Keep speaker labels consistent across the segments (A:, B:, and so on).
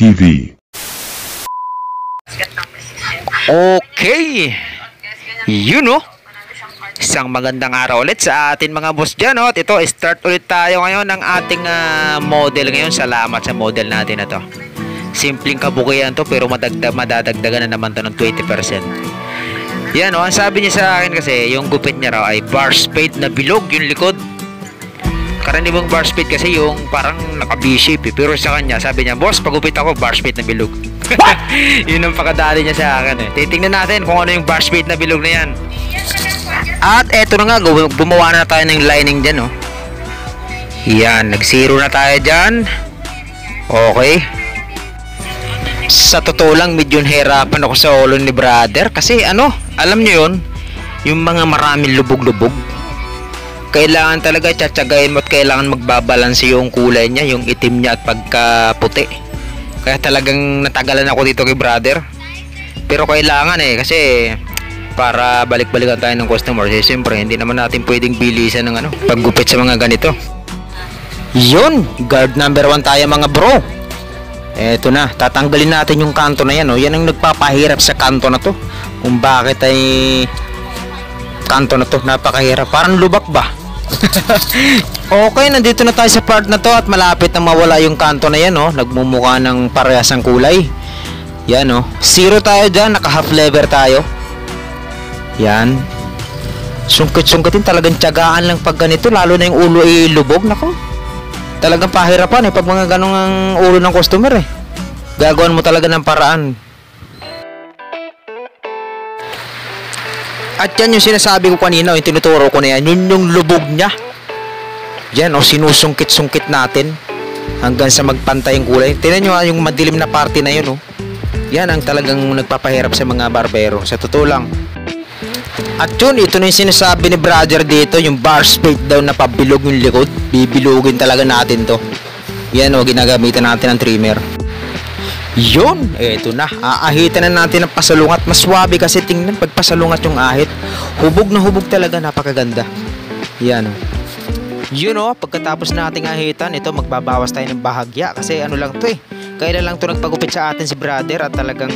A: TV.
B: Okay, isang magandang araw ulit sa atin mga boss dyan. Ito, start ulit tayo ngayon ng ating model ngayon. Salamat sa model natin na to. Simpleng kabukian to pero madadagdagan na naman to ng 20%. Yan ang sabi niya sa akin kasi yung gupit niya raw ay bar spade na bilog yung likod. Karaniwang bar spade kasi yung parang naka-V-shape pero sa kanya sabi niya, boss pagupit ako bar spade na bilog. Yun ang pakadali niya sa akin Titingnan natin kung ano yung bar spade na bilog na yan. At eto na nga, gumawa na tayo ng lining dyan Yan, nag-zero na tayo dyan. Okay. Sa totoo lang medyo hirapan ako sa ulo ni brother kasi alam nyo yun, yung mga maraming lubog-lubog kailangan talaga tsatsagain mo at kailangan magbabalanse yung kulay niya, yung itim niya at pagkaputi. Kaya talagang natagalan ako dito kay brother pero kailangan kasi para balik-balikan tayo ng customer siyempre hindi naman natin pwedeng bilisan ng paggupit sa mga ganito. Yun, guard number 1 tayo mga bro. Eto na, tatanggalin natin yung kanto na yan Yan ang nagpapahirap sa kanto na to. Kung bakit ay kanto na to napakahirap, parang lubak ba? Okay, nandito na tayo sa part na to at malapit na mawala yung kanto na yan Nagmumukha ng parehas ang kulay. Yan zero tayo dyan, naka half lever tayo. Yan, sungkit-sungkitin, talagang tiyagaan lang pag ganito, lalo na yung ulo ay lubog. Nako, talagang pahirapan pag mga ganong ang ulo ng customer gagawin mo talaga ng paraan. At yan yung sinasabi ko kanina, yung tinuturo ko na yan, yun yung lubog niya. Yan sinusungkit-sungkit natin hanggang sa magpantay yung kulay. Tingnan nyo yung madilim na parte na yun Yan ang talagang nagpapahirap sa mga barbero, sa totoo lang. At yun, ito na yung sinasabi ni brother dito, yung bar spade daw na pabilog yung likod. Bibilugin talaga natin to. Yan ginagamitan natin ng trimmer. Yun, eto na, aahitan na natin ang pasalungat. Mas swabe kasi tingnan pag pasalungat yung ahit. Hubog na hubog talaga, napakaganda. Yan yun pagkatapos nating ahitan, ito magbabawas tayo ng bahagya kasi lang to kailan lang to nagpagupit sa atin si brother at talagang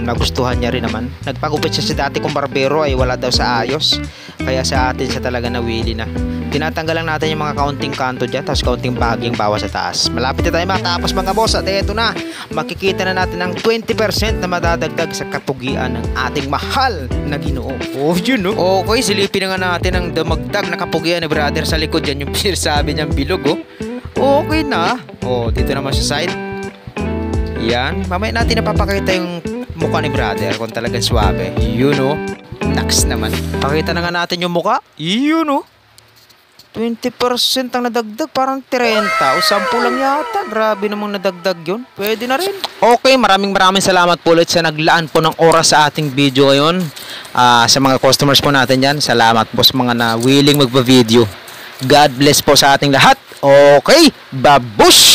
B: nagustuhan niya rin naman. Nagpagupit siya sa dati kong barbero ay wala daw sa ayos, kaya sa atin siya talaga nawili na. Tinatanggal lang natin yung mga kaunting kanto dyan, tapos kaunting bahagyang bawas sa taas. Malapit na tayo matapos mga boss at eto na, makikita na natin ang 20% na madadagdag sa kapugian ng ating mahal na Ginoo. Okay, silipin na nga natin ang damagdag na kapugian ni brother sa likod dyan, yung sabi niyang bilog Okay na. Dito naman sa side. Yan, mamaya natin napapakita yung mukha ni brother kung talagang swabe. Next naman, pakita na nga natin yung mukha. 20% ang nadagdag, parang 30 o 10 lang yata. Grabe namang nadagdag yun. Pwede na rin. Okay, maraming salamat po ulit sa naglaan po ng oras sa ating video ngayon. Sa mga customers po natin dyan, salamat po sa mga na willing magpa-video. God bless po sa ating lahat. Okay, babush!